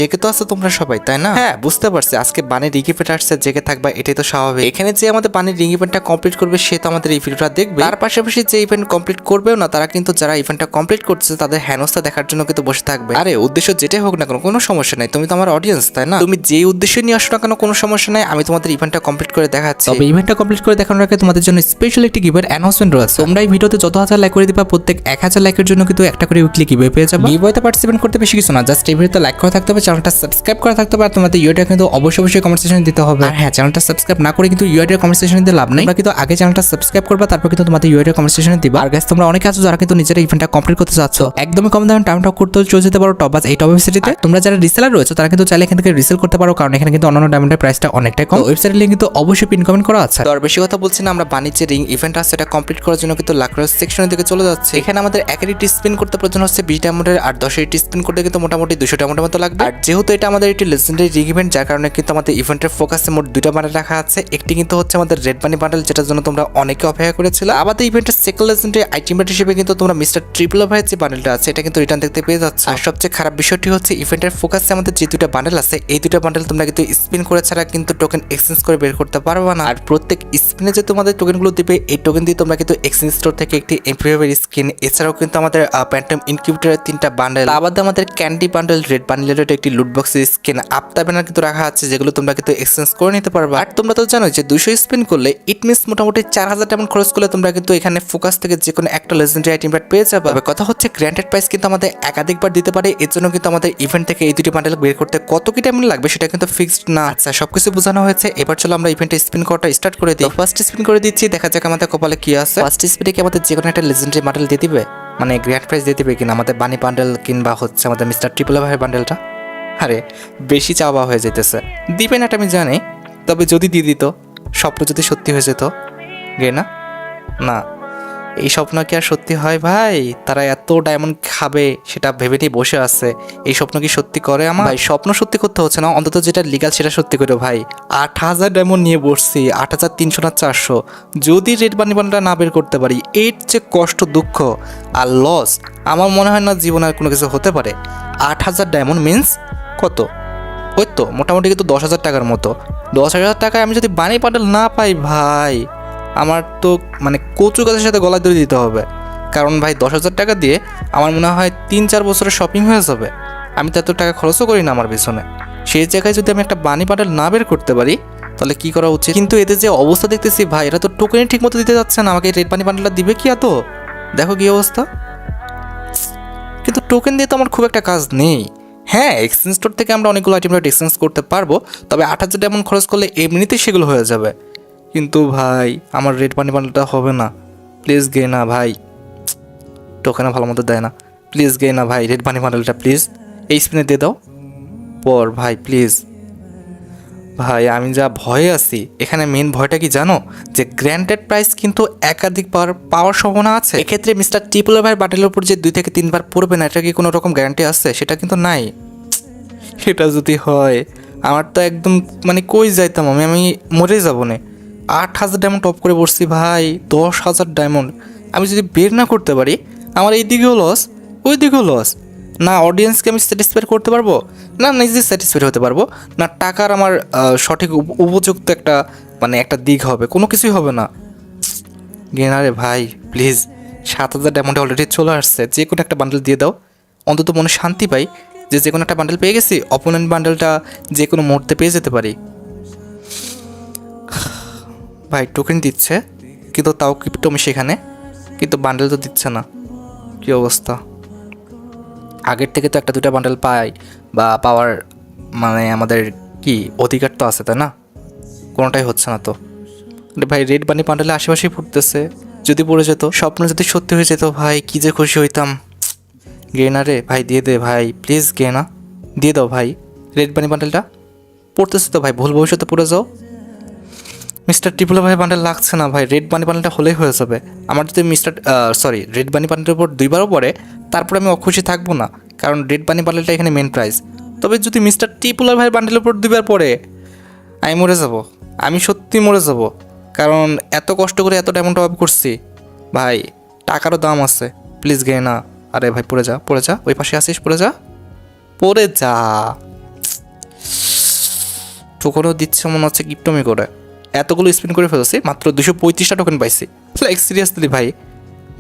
জেগে তো আছো তোমরা সবাই, তাই না? হ্যাঁ, বুঝতে পারছি আজকে বানের রিং ইভেন্ট আসছে, জেগে থাকবা, এটাই তো স্বাভাবিক। এখানে যে আমাদের বানের রিং ইভেন্টটা কমপ্লিট করবে সে তো আমাদের এই ভিডিওটা দেখবে। তার পাশাপাশি যে ইভেন্ট কমপ্লিট করবেও না, তারা কিন্তু যারা ইভেন্টটা কমপ্লিট করছে তাদের হেনস্থা দেখার জন্য কিন্তু বসে থাকবে। আরে উদ্দেশ্য যেটাই হোক না কেন, কোনো সমস্যা নাই, তুমি তো আমার অডিয়েন্স, তাই না? তুমি যে উদ্দেশ্য নিয়ে আসো না কেন, কোনো সমস্যা নাই, আমি তোমাদের ইভেন্টটা কমপ্লিট করে দেখাচ্ছি। তবে ইভেন্টটা কমপ্লিট করে দেখানোর আগে তোমাদের জন্য স্পেশাল একটি গিভের অ্যানাউন্সমেন্ট রয়েছে। তোমরা এই ভিডিওতে যত হাজার লাইক করে দিবা, প্রত্যেক 1000 লাইকের জন্য কিন্তু একটা করে উইকলি গিভে পেয়ে যাবে। গিভওয়েতে পার্টিসিপেট করতে বেশি কিছু না, জাস্ট এই ভিডিওতে লাইক করা থাকতে হবে, চ্যানেলটা সাবস্ক্রাইব করা থাকতে হবে, আর তোমাদের ইউআইডি কিন্তু অবশ্যই কমেন্ট সেকশনে দিতে হবে। আর হ্যাঁ, চ্যানেলটা সাবস্ক্রাইব না করে কিন্তু ইউআইডি কমেন্ট সেকশনে দিতে লাভ নেই। তোমরা কিন্তু আগে চ্যানেলটা সাবস্ক্রাইব করবা, তারপর কিন্তু তোমাদের ইউআইডি কমেন্ট সেকশনে দিবা। আর গাইস, তোমরা অনেকে আছো যারা কিন্তু নিজের ইভেন্টটা কমপ্লিট করতে চাচ্ছ, একদমই কম দামে টাইম টক করতে চলে যেতে পারো টপবাজ এই টপ ওয়েবসাইটে। তোমরা যারা রিসেলার রয়েছে তারা কিন্তু চাইলে এখান থেকে রিসেল করতে পারো, কারণ এখানে কিন্তু অন্যান্য ডায়মন্ডের প্রাইসটা অনেকটাই কম। ওয়েবসাইটের লিংক কিন্তু অবশ্যই পিন কমেন্ট করা আছে। তো আর বেশি কথা বলছি না, আমরা বাণিজ্যের রিং ইভেন্ট আছে এটা কমপ্লিট করার জন্য কিন্তু লাকড়ার সেকশনের দিকে চলে যাচ্ছে। এখানে আমাদের 1 স্পিন করতে প্রয়োজন হচ্ছে 20 ডায়মন্ডের, আর 10 স্পিন করতে কিন্তু মোটামুটি 200 ডায়মন্ডের মতো লাগবে। আর যেহেতু এটা আমাদের একটি লেজেন্ডারি রিং ইভেন্ট, যার কারণে কিন্তু আমাদের ইভেন্টের ফোকাসে মোট 2টা বান্ডেল রাখা আছে। একটি কিন্তু হচ্ছে আমাদের রেড বানি বান্ডেল, যেটার জন্য তোমরা অনেকে অপেক্ষা করেছিলে। আমাদের ইভেন্টের সেকেন্ড লেজেন্ডারি আইটেম হিসেবে কিন্তু তোমরা মিস্টার ট্রিপল ভাইয়ের যে বান্ডেলটা আছে এটা কিন্তু রিটার্ন দেখতে পেয়ে যাচ্ছে। আর সবচেয়ে খারাপ বিষয়টি হচ্ছে ইভেন্টের ফোকাসে আমাদের যে 2টা বান্ডেল আছে, এই 2টা বান্ডেল তোমরা কিন্তু স্পিন করে ছাড়া কিন্তু টোকেন এক্সচেঞ্জ করে বের করতে পারবে না। আর প্রত্যেক স্পিনে যে তোমাদের টোকেনগুলো দিবে, এই টোকেন দিয়ে তোমরা কিন্তু এক্সচেঞ্জ স্টোর থেকে একটি এমপ্লয়ার স্কিন, এছাড়াও কিন্তু আমাদের প্যান্টম ইনকিউবেটরের 3টা বান্ডেল, আবার আমাদের ক্যান্ডি বান্ডেল, রেড বান্ডেলের একটি লুটবক্স স্কিন, আপতা ব্যানার কিন্তু রাখা আছে, যেগুলো তোমরা কিন্তু এক্সচেঞ্জ করে নিতে পারবে। আর তোমরা তো জানো যে 200 স্পিন করলে ইট মিনস মোটামুটি 4000 ডায়মন্ড খরচ করলে তোমরা কিন্তু এখানে ফোকাস থেকে যে কোনো একটা লেজেন্ডারি আইটেম পেয়ে যাবে। তবে কথা হচ্ছে গ্র্যান্টেড প্রাইস কিন্তু আমাদের একাধিকবার দিতে পারে, এর জন্য কিন্তু আমাদের ইভেন্ট থেকে এই 2টি বান্ডেল বের করতে কত কি টাইম লাগবে সেটা কিন্তু ফিক্সড না। আচ্ছা, সবকিছু বোঝানো হয়েছে, এবার চলো আমরা ইভেন্টে স্পিন করাটা স্টার্ট করে দিই। ফার্স্ট স্পিন করে দিচ্ছি, দেখা যাক আমাদের কপালে কি আছে। ফার্স্ট স্পিনে কি আমাদের যে কোনো একটা লেজেন্ডারি বান্ডেল দিয়ে দিবে, মানে গ্র্যান্ড প্রাইস দিয়ে দিবে কিনা, আমাদের বানি বান্ডেল কিংবা হচ্ছে আমাদের মিস্টার ট্রিপল ভাইয়ের বান্ডেলটা। আরে বেশি চাওয়া হয়ে যেতেছে, দিবে না এটা আমি জানি, তবে যদি দিয়ে দিত, স্বপ্ন যদি সত্যি হয়ে যেত, গে না না, এই স্বপ্ন কি আর সত্যি হয় ভাই? তারা এত ডায়মন্ড খাবে সেটা ভেবে নিয়ে বসে আছে, এই স্বপ্ন কি সত্যি করে? আমার ভাই স্বপ্ন সত্যি করতে হচ্ছে না, অন্তত যেটা লিগাল সেটা সত্যি করে ভাই। 8000 ডায়মন্ড নিয়ে বসছি, 8300 না 400, যদি রেড বানি বান্ডেলটা না বের করতে পারি, এর যে কষ্ট, দুঃখ আর লস, আমার মনে হয় না জীবনে আর কোনো কিছু হতে পারে। 8000 ডায়মন্ড মিন্স কত? ওই তো মোটামুটি কিন্তু 10,000 টাকার মতো। 10,000 টাকায় আমি যদি বানি বান্ডেল না পাই ভাই, আমার তো মানে কচু গাছের সাথে গলা ধরে দিতে হবে। কারণ ভাই 10,000 টাকা দিয়ে আমার মনে হয় 3-4 বছরের শপিং হয়ে যাবে। আমি তো এত টাকা খরচও করি না আমার পিছনে। সেই জায়গায় যদি আমি একটা বানি বান্ডেল না বের করতে পারি, তাহলে কি করা উচিত? কিন্তু এদের যে অবস্থা দেখতেছি ভাই, এরা তো টোকেনই ঠিক মতো দিতে যাচ্ছে না। আমাকে রেড বানি বান্ডেলটা দিবে কি এত? দেখো কি অবস্থা। কিন্তু টোকেন দিয়ে তো আমার খুব একটা কাজ নেই। হ্যাঁ, এক্সচেঞ্জ স্টোর থেকে আমরা অনেকগুলো আইটেম এক্সচেঞ্জ করতে পারবো, তবে 8,000 ডায়মন্ড খরচ করলে এমনিতেই সেগুলো হয়ে যাবে। কিন্তু ভাই আমার রেড বানি বান্ডেলটা হবে না, প্লিজ গে না ভাই, টোকেনে ভালো মতো দেয় না, প্লিজ গে না ভাই, রেড বানি বান্ডেলটা প্লিজ এই স্পিনে দিয়ে দাও পর ভাই, প্লিজ ভাই। আমি যা ভয়ে আছি, এখানে মেন ভয়টা কি জানো, যে গ্র্যান্টেড প্রাইস কিন্তু একাধিকবার পাওয়ার সম্ভাবনা আছে। এক্ষেত্রে মিস্টার ট্রিপল ভাইয়ের বান্ডেলের উপর যে 2 থেকে 3 বার পড়বে না, এটা কি কোনো রকম গ্যারান্টি আছে? সেটা কিন্তু নাই। সেটা যদি হয় আমার তো একদম মানে কই যাইতাম, আমি মরে যাবো না। 8,000 ডায়মন্ড টপ করে বসছি ভাই, 10,000 ডায়মন্ড আমি যদি বের না করতে পারি, আমার এই দিকেও লস, ওই দিকেও লস। না অডিয়েন্সকে আমি স্যাটিসফাই করতে পারবো, না নিজে স্যাটিসফাইড হতে পারবো, না টাকার আমার সঠিক উপযুক্ত একটা মানে একটা দিক হবে, কোনো কিছুই হবে না। গেনারে ভাই প্লিজ, 7,000 ডায়মন্ড অলরেডি চলে আসছে, যে কোনো একটা বান্ডেল দিয়ে দাও, অন্তত মনে শান্তি পাই যে কোনো একটা বান্ডেল পেয়ে গেছি, অপোনেন্ট বান্ডেলটা যে কোনো মুহূর্তে পেয়ে যেতে পারি। ভাই টোকেন দিচ্ছে কিন্তু তাও ক্রিপ্টো আমি সেখানে, কিন্তু বান্ডেল তো দিচ্ছে না, কী অবস্থা। আগের থেকে তো 1-2টা বান্ডেল পাই বা পাওয়ার মানে আমাদের কি অধিকার তো আছে, তাই না? কোনোটাই হচ্ছে না তো ভাই। রেড বানি বান্ডেলে আশেপাশেই পড়তেছে, যদি পড়ে যেত, স্বপ্ন যদি সত্যি হয়ে যেত ভাই, কী যে খুশি হইতাম। গেনা রে ভাই, দিয়ে দে ভাই প্লিজ, গেনা দিয়ে দাও ভাই, রেড বানি বান্ডেলটা পড়তেছে তো ভাই, ভুল ভবিষ্যতে পড়ে যাও। মিস্টার ট্রিপল ভাই বান্ডেল লাগছে না ভাই, রেড বানি বান্ডেলটা হলেই হয়ে যাবে আমার। যদি রেড বানি বান্ডেলের উপর 2বারও পড়ে, তারপরে আমি অখুশি থাকবো না, কারণ রেড বানি বান্ডেলটা এখানে মেন প্রাইস। তবে যদি মিস্টার ট্রিপল ভাই বান্ডেলের উপর 2বার পড়ে, আমি মরে যাব, আমি সত্যি মরে যাব। কারণ এত কষ্ট করে এত ডায়মন্ড টপ করছি ভাই, টাকারও দাম আছে, প্লিজ গে না। আরে ভাই পড়ে যা, পড়ে যা, ওই পাশে আসিস, পড়ে যা, পড়ে যা, টোকেনও দিচ্ছে মনে হচ্ছে কিপটমি করে। এতগুলো স্পিন করে ফেলছি, মাত্র 235টা টোকেন পাইছি। লাইক সিরিয়াসলি ভাই,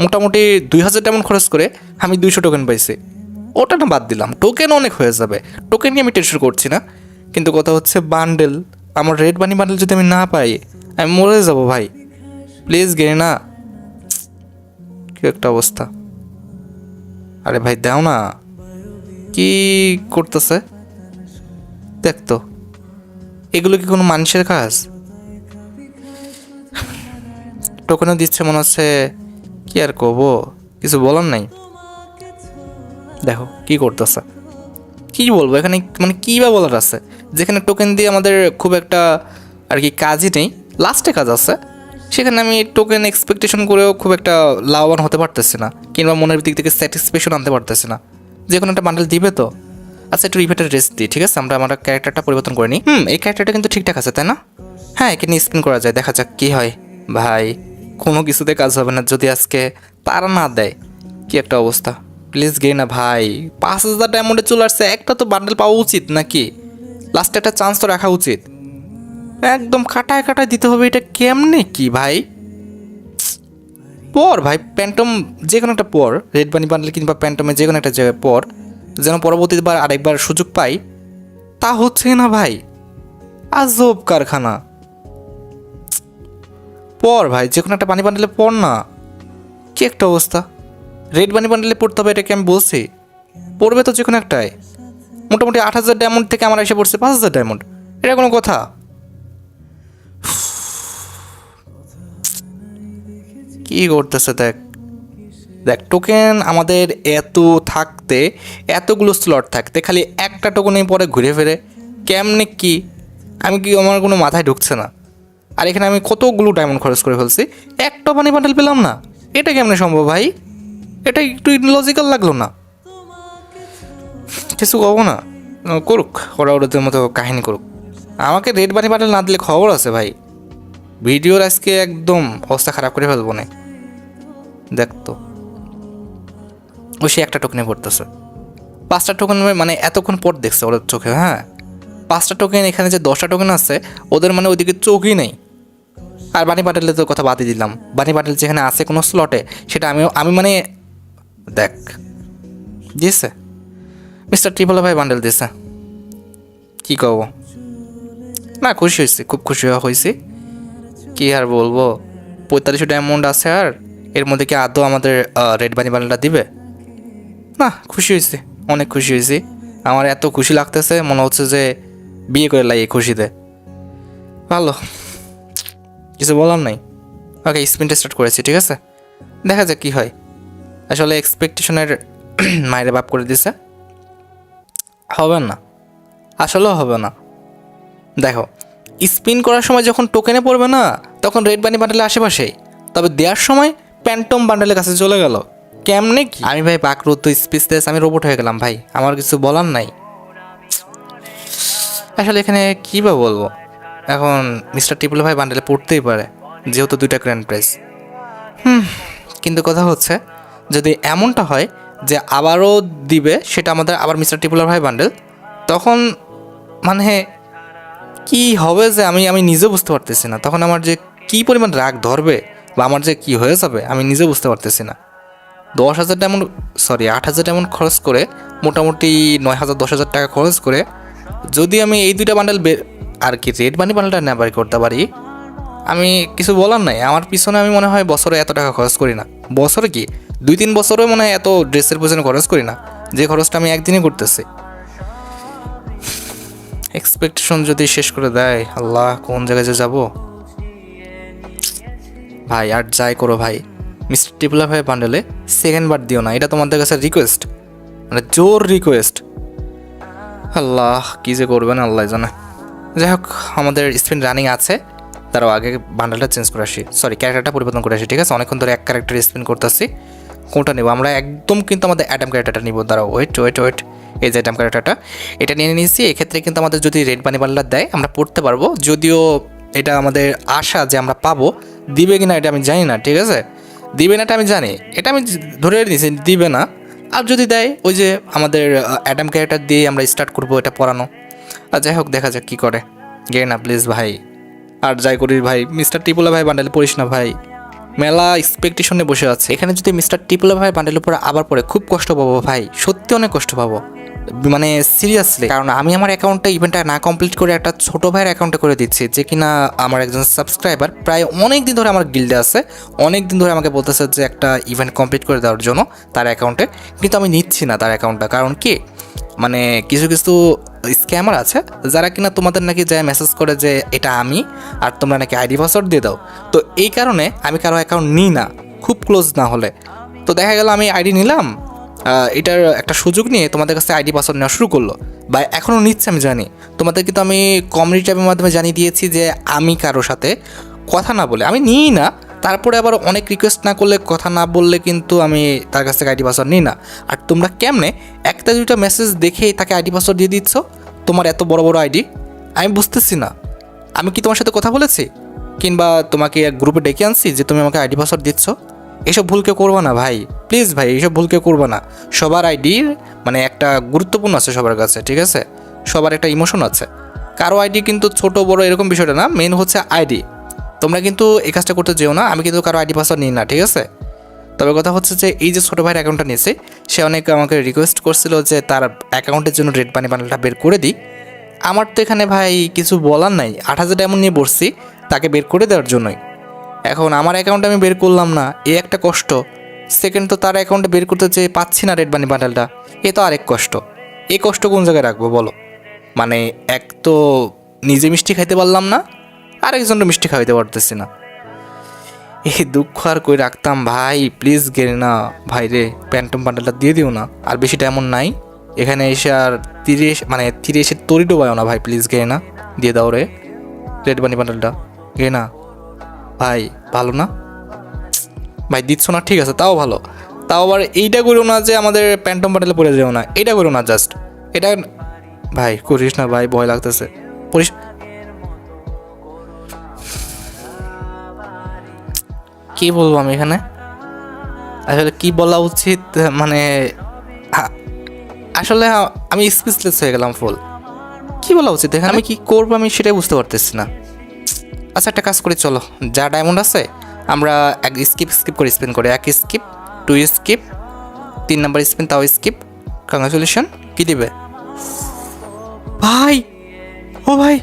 মোটামুটি 2000 ডায়মন্ড খরচ করে আমি 200 টোকেন পাইছি। ওটা না বাদ দিলাম, টোকেন অনেক হয়ে যাবে, টোকেন নিয়ে আমি টেনশন করছি না। কিন্তু কথা হচ্ছে বান্ডেল, আমার রেড বানি বান্ডেল যদি আমি না পাই আমি মরে যাবো ভাই। প্লিজ গেয়ে না, কি একটা অবস্থা। আরে ভাই দাও না, কি করতেছে দেখ তো, এগুলো কি কোনো মানুষের কাজ? টোকেনও দিচ্ছে মনে হচ্ছে, কি আর করবো, কিছু বলার নাই। দেখো কি করতেছে, কি বলবো এখানে, মানে কী বা বলার আছে, যেখানে টোকেন দিয়ে আমাদের খুব একটা আর কি কাজই নেই, লাস্টে কাজ আছে, সেখানে আমি টোকেন এক্সপেকটেশন করেও খুব একটা লাভবান হতে পারতেছি না, কিংবা মনের দিক থেকে স্যাটিসফ্যাকশন আনতে পারতেছি না। যে কোনো একটা বান্ডেল দিবে তো। আচ্ছা একটু রিপেটের রেস্ট দিই, ঠিক আছে, আমরা আমার ক্যারেক্টারটা পরিবর্তন করে নিই। এই ক্যারেক্টারটা কিন্তু ঠিকঠাক আছে তাই না? হ্যাঁ, একে নিয়ে স্পিন করা যায়, দেখা যাক কী হয়। ভাই কোনো কিছুতে কাজ হবে না যদি আজকে তারা না দেয়। কি একটা অবস্থা, প্লিজ গে না ভাই। 5000 ডায়মন্ডে চলে আসছে, একটা তো বান্ডেল পাওয়া উচিত নাকি? লাস্টে একটা চান্স তো রাখা উচিত। একদম কাটায় কাটায় দিতে হবে, এটা কেমনে কি ভাই? পর ভাই প্যান্টম, যে কোনো একটা পর, রেড বানি বান্ডেল কিংবা প্যান্টমে যে কোনো একটা জায়গায় পর, যেন পরবর্তীবার আরেকবার সুযোগ পাই। তা হচ্ছে না ভাই, আজব কারখানা। পর ভাই যে কোনো একটা বানি বান্ডেলে পর না, কি একটা অবস্থা। রেড বানি বান্ডেলে পড়তে হবে এটাকে আমি বলছি, পড়বে তো যে কোনো একটাই। মোটামুটি 8000 ডায়মন্ড থেকে আমার এসে পড়ছে 5000 ডায়মন্ড, এটা কোনো কথা? কি করতেছে দেখ, দেখ টোকেন আমাদের এত থাকতে, এতগুলো স্লট থাকতে খালি একটা টোকেনেই পরে ঘুরে ফেরে, কেমনে কি? আমি কি, আমার কোনো মাথায় ঢুকছে না। আর এখানে আমি কতগুলো ডায়মন্ড খরচ করে ফেলছি, একটা বানি বান্ডেল পেলাম না, এটা কেমনে সম্ভব ভাই? এটা একটু লজিক্যাল লাগলো না। কিছু কবো না, করুক ওরা ওদের মতো কাহিনী করুক, আমাকে রেড বানি বান্ডেল না দিলে খবর আছে ভাই, ভিডিওর আজকে একদম অবস্থা খারাপ করে ফেলবো না। দেখ তো, ও সে একটা টোকেনে পড়তেছে, 5টা টোকেন, মানে এতক্ষণ পর দেখছে ওদের চোখে। হ্যাঁ 5টা টোকেন, এখানে যে 10টা টোকেন আছে ওদের মানে ওইদিকে চোখই নেই। আর বানি বান্ডেলের তো কথা বাদই দিলাম, বানি বান্ডেল যেখানে আছে কোনো স্লটে, সেটা আমি মানে দেখ দিয়েছে মিস্টার ট্রিপল ভাই বান্ডেল দিয়েছে, কী কব না, খুশি হয়েছি, খুব খুশি হয়েছি। কি আর বলবো, 4500 ডায়মন্ড আছে, আর এর মধ্যে কি আদৌ আমাদের রেড বানি বান্ডেলটা দিবে? না, খুশি হয়েছি, অনেক খুশি হয়েছি। আমার এত খুশি লাগতেছে মনে হচ্ছে যে বিয়ে করে লাই এই খুশিতে। ভালো, কিছু বলার নাই। ওকে স্পিনটা স্টার্ট করেছি, ঠিক আছে, দেখা যাক কী হয়। আসলে এক্সপেকটেশনের মায়ের বাপ করে দিছে, হবে না, আসলেও হবে না। দেখো স্পিন করার সময় যখন টোকেনে পড়বে না, তখন রেড বানি বান্ডেলের আশেপাশেই, তবে দেওয়ার সময় প্যান্টম বান্ডেলের কাছে চলে গেল, কেমনে কি? আমি ভাই পাকরুদ্ধ, স্পিচলেস, আমি রোবট হয়ে গেলাম ভাই, আমার কিছু বলার নাই। আসলে এখানে কী বা বলবো, এখন মিস্টার টিপল ভাই বান্ডেলে পড়তেই পারে, যেহেতু 2টা গ্র্যান্ড প্রাইজ। কিন্তু কথা হচ্ছে যদি এমনটা হয় যে আবারও দিবে, সেটা আমাদের আবার মিস্টার টিপুলার ভাই বান্ডেল, তখন মানে কি হবে যে আমি নিজে বুঝতে পারতেছি না। তখন আমার যে কী পরিমাণ রাগ ধরবে বা আমার যে কি হয়ে যাবে আমি নিজে বুঝতে পারতেছি না। 10,000 ডায়মন্ড, সরি 8,000 ডায়মন্ড খরচ করে, মোটামুটি 9,000 10,000 টাকা খরচ করে যদি আমি এই 2টা বান্ডেল আর কি রেড বানি বান্ডেলটা না বাড়ি করতে পারি, আমি কিছু বলার নাই। আমার পিছনে আমি মনে হয় বছরে এত টাকা খরচ করি না, বছরে কি 2-3 বছরে মনে হয় এত ড্রেসের পিছনে খরচ করি না, যে খরচটা আমি একদিনে করতেছি। এক্সপেকটেশন যদি শেষ করে দেয়, আল্লাহ কোন জায়গায় যে যাবো ভাই। আর যাই করো ভাই, মিস্টার টিপুলা ভাই বান্ডেলে সেকেন্ড বার দিও না, এটা তোমাদের কাছে রিকোয়েস্ট, মানে জোর রিকোয়েস্ট। আল্লাহ কী যে করবেন আল্লাহ জানে। যাই হোক, আমাদের স্পিন রানিং আছে, তারও আগে বান্ডেলটা চেঞ্জ করে আসি, সরি ক্যারেক্টারটা পরিবর্তন করে আসি, ঠিক আছে? অনেকক্ষণ ধরে এক ক্যারেক্টার স্পিন করতেছি, কোনটা নেবো আমরা? একদম কিন্তু আমাদের অ্যাডাম ক্যারেক্টারটা নিব, দাঁড়াও ওয়েট ওয়েট ওয়েট, এই যে অ্যাডাম ক্যারেক্টারটা, এটা নিয়ে নিয়েছি। এক্ষেত্রে কিন্তু আমাদের যদি রেড বানি বান্ডেল দেয় আমরা পড়তে পারবো, যদিও এটা আমাদের আশা যে আমরা পাবো, দিবে কি না এটা আমি জানি না, ঠিক আছে? দিবে না এটা আমি জানি, এটা আমি ধরে নিয়েছি দিবে না। আর যদি দেয়, ওই যে আমাদের অ্যাডাম ক্যারেক্টার দিয়ে আমরা স্টার্ট করবো এটা পড়ানো। আর যাই হোক দেখা যাক কী করে। গে না প্লিজ ভাই, আর যাই করিস ভাই মিস্টার টিপুলা ভাই বান্ডেল পড়িস না ভাই, মেলা এক্সপেকটেশনে বসে আছে। এখানে যদি মিস্টার টিপুলা ভাই বান্ডেল উপরে আবার পরে খুব কষ্ট পাবো ভাই, সত্যি অনেক কষ্ট পাবো, মানে সিরিয়াসলি। কারণ আমি আমার অ্যাকাউন্টটা ইভেন্টটা না কমপ্লিট করে একটা ছোট ভাইয়ের অ্যাকাউন্টে করে দিচ্ছি, যে কিনা আমার একজন সাবস্ক্রাইবার প্রায় অনেক দিন ধরে আমার গিল্ডে আছে, অনেক দিন ধরে আমাকে বলতেছে যে একটা ইভেন্ট কমপ্লিট করে দেওয়ার জন্য তার অ্যাকাউন্টে, কিন্তু আমি নিচ্ছি না তার অ্যাকাউন্টটা। কারণ কি, মানে কিছু কিছু স্ক্যামার আছে যারা কিনা তোমাদের নাকি যায় মেসেজ করে যে এটা আমি, আর তোমরা নাকি আইডি পাসওয়ার্ড দিয়ে দাও। তো এই কারণে আমি কারো অ্যাকাউন্ট নিই না, খুব ক্লোজ না হলে। তো দেখা গেল আমি আইডি নিলাম, এটার একটা সুযোগ নিয়ে তোমাদের কাছে আইডি পাসওয়ার্ড নেওয়া শুরু করলো, বা এখনও নিচ্ছে আমি জানি। তোমাদের কিন্তু আমি কমিউনিটি ট্যাবের মাধ্যমে জানিয়ে দিয়েছি যে আমি কারোর সাথে কথা না বলে আমি নিই না। তারপরে আবার অনেক রিকোয়েস্ট না করলে, কথা না বললে কিন্তু আমি তার কাছ থেকে আইডি পাসওয়ার্ড নিই না। আর তোমরা কেমনে একটা দুইটা মেসেজ দেখেই তাকে আইডি পাসওয়ার্ড দিয়ে দিচ্ছ? তোমার এত বড় বড় আইডি, আমি বুঝতেছি না। আমি কি তোমার সাথে কথা বলেছি, কিংবা তোমাকে এক গ্রুপে ডেকে আনছি যে তুমি আমাকে আইডি পাসওয়ার্ড দিচ্ছ? এসব ভুল কেউ করবো না ভাই, প্লিজ ভাই, এইসব ভুল কেউ করবো না। সবার আইডি মানে একটা গুরুত্বপূর্ণ আছে সবার কাছে, ঠিক আছে? সবার একটা ইমোশন আছে। কারো আইডি কিন্তু ছোট বড় এরকম বিষয়টা না, মেন হচ্ছে আইডি। তোমরা কিন্তু এই কাজটা করতে যেও না, আমি কিন্তু কারো আইডি পাসওয়ার্ড নিই না, ঠিক আছে? তবে কথা হচ্ছে যে এই যে ছোটো ভাইয়ের অ্যাকাউন্টটা নিয়েছে, সে অনেক আমাকে রিকোয়েস্ট করছিল যে তার অ্যাকাউন্টের জন্য রেড বানি বান্ডেলটা বের করে দিই। আমার তো এখানে ভাই কিছু বলার নাই, 8,000 ডায়মন্ড নিয়ে বসছি তাকে বের করে দেওয়ার জন্যই। এখন আমার অ্যাকাউন্টে আমি বের করলাম না, এ একটা কষ্ট। সেকেন্ড, তো তার অ্যাকাউন্টে বের করতে চেয়ে পাচ্ছি না রেড বানি বান্ডেলটা, এ তো আরেক কষ্ট। এই কষ্ট কোন জায়গায় রাখবো বলো? মানে এক তো নিজে মিষ্টি খাইতে পারলাম না, আরেকজনটা মিষ্টি খাইতে পারতেছি না। এই দুঃখ আর কই রাখতাম ভাই, প্লিজ গেলে না ভাই রে, প্যান্টম বান্ডেলটা দিয়ে দিও না। আর বেশি তেমন নাই এখানে এসে, আর 30 তরি ডোবায়ও না ভাই, প্লিজ গেলে না, দিয়ে দাও রে রেড বানি বান্ডেলটা, গে না ভাই। ভালো না ভাই, দিচ্ছ না, ঠিক আছে তাও ভালো। তাও আবার এইটা করো না যে আমাদের প্যান্টম বান্ডেলে পড়ে যেও না, এটা করো না, জাস্ট এটা ভাই করিস না ভাই, ভয় লাগতেছে। পড়িস, কি বলবো আমি এখানে, আসলে কি বলা উচিত, মানে আসলে আমি স্পিচলেস হয়ে গেলাম ফুল। কি বলা উচিত এখানে, আমি কি করবো আমি সেটাই বুঝতে পারতেছি না। আচ্ছা একটা কাজ করি, চলো যা ডায়মন্ড আছে আমরা এক স্কিপ করে স্পিন করি, 1 স্কিপ 2 স্কিপ 3 নাম্বার স্পিন, তাও স্কিপ। কংগ্রাচুলেশন। কি দিবে ভাই? ও ভাই,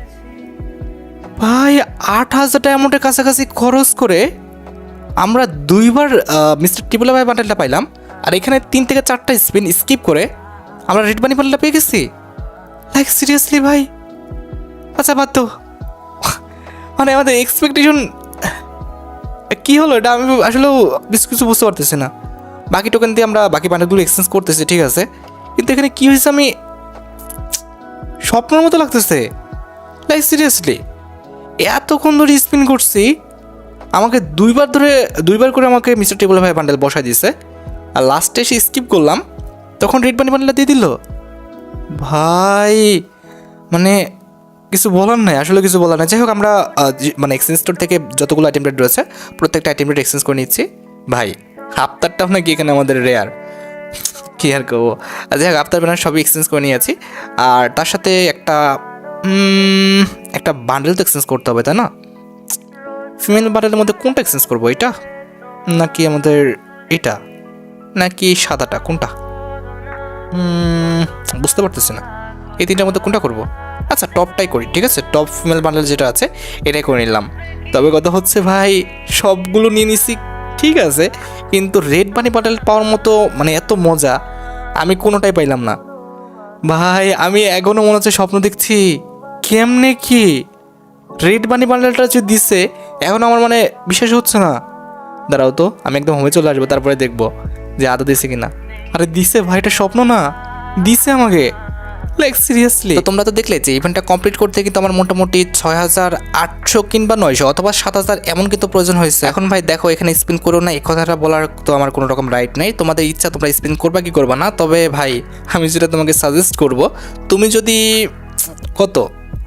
ভাই 8,000 ডায়মন্ডের কাছাকাছি খরচ করে আমরা 2বার মিস্টার টিপুলা ভাই বান্ডেলটা পাইলাম, আর এখানে 3 থেকে 4টা স্পিন স্কিপ করে আমরা রেড বানি বান্ডেলটা পেয়ে গেছি। লাইক সিরিয়াসলি ভাই? আচ্ছা বাদ তো, মানে আমাদের এক্সপেকটেশন কি হলো এটা আমি আসলেও কিছু বুঝতে পারতেছি না। বাকি টোকেন দিয়ে আমরা বাকি বান্ডেলগুলো এক্সচেঞ্জ করতেছি, ঠিক আছে, কিন্তু এখানে কী হয়েছে আমি স্বপ্নের মতো লাগতেছে। লাইক সিরিয়াসলি এতক্ষণ ধরে স্পিন করছি, আমাকে 2বার করে আমাকে মিস্টার টেবল ভাই বান্ডেল বসাই দিয়েছে, আর লাস্টে এসে স্কিপ করলাম তখন রেড বানি বান্ডেলটা দিয়ে দিল। ভাই মানে কিছু বলার নাই, আসলে কিছু বলার নাই। যাই হোক, আমরা মানে এক্সচেঞ্জ স্টোর থেকে যতগুলো আইটেম রেট রয়েছে প্রত্যেকটা আইটেম রেট এক্সচেঞ্জ করে নিচ্ছি। ভাই হাফতারটাও নাকি এখানে আমাদের রেয়ার, কি আর করবো। যাই হোক, হাফতার ব্যানার সবই এক্সচেঞ্জ করে নিয়েছি, আর তার সাথে একটা বান্ডেল তো এক্সচেঞ্জ করতে হবে, তাই না? ফিমেল বান্ডেলের মধ্যে কোনটা এক্সচেঞ্জ করবো, এটা নাকি আমাদের এটা, নাকি সাদাটা, কোনটা বুঝতে পারতেছি না। এই 3টার মধ্যে কোনটা করবো? আচ্ছা টপটাই করি, ঠিক আছে, টপ ফিমেল বান্ডেল যেটা আছে এটাই করে নিলাম। তবে কথা হচ্ছে ভাই, সবগুলো নিয়ে নিছি ঠিক আছে, কিন্তু রেড বানি বান্ডেল পাওয়ার মতো মানে এত মজা আমি কোনোটাই পাইলাম না ভাই। আমি এখনও মনে হচ্ছে স্বপ্ন দেখছি, কেমনে কি রেড বানি বান্ডেলটা যে দিছে এখন আমার মানে বিশ্বাস হচ্ছে না। দাঁড়াও তো, আমি একদম হোমে চলে আসবো, তারপরে দেখবো যে আদৌ দিছে কিনা। আরে দিছে ভাই, এটা স্বপ্ন না, দিছে আমাকে, লাইক সিরিয়াসলি। তো তোমরা তো দেখলে যে ইভেন্টটা কমপ্লিট করতে কিন্তু আমার মোটামুটি 6,800 কিংবা 900 অথবা 7,000 এমন কিন্তু প্রয়োজন হয়েছে। এখন ভাই দেখো, এখানে স্পিন করো না, এই কথাটা বলার তো আমার কোনো রকম রাইট নেই, তোমাদের ইচ্ছা তোমরা স্পিন করবা কি করবা না। তবে ভাই আমি যেটা তোমাকে সাজেস্ট করব, তুমি যদি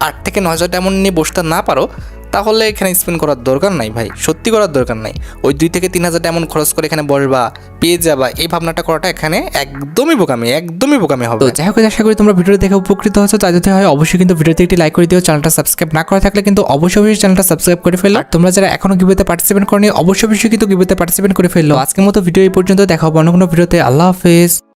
8 থেকে 9,000 ডায়মন্ড নিয়ে বসতে না পারো, তাহলে এখানে স্পেন্ড করার দরকার নাই ভাই, সত্যি করার দরকার নাই। ওই 2 থেকে 3,000 ডায়মন্ড খরচ করে এখানে বসবা, পেয়ে যাবা, এই ভাবনাটা করাটা এখানে একদমই বোকামি হবে। তো যাই হোক, আশা করি তোমরা ভিডিও দেখে উপকৃত হচ্ছো। তাই যদি হয় অবশ্যই কিন্তু ভিডিওতে একটি লাইক করে দিও। চ্যানেলটা সাবস্ক্রাইব না করা থাকলে কিন্তু অবশ্যই চ্যানেলটা সাবস্ক্রাইব করে ফেলো। আর তোমরা যারা এখনো গিভওয়েতে পার্টিসিপেট করনি অবশ্যই কিন্তু গিভওয়েতে পার্টিসিপেট করে ফেলো। আজকের মতো ভিডিও এই পর্যন্ত, দেখা হবে অন্য কোনো ভিডিওতে। আল্লাহ হাফেজ।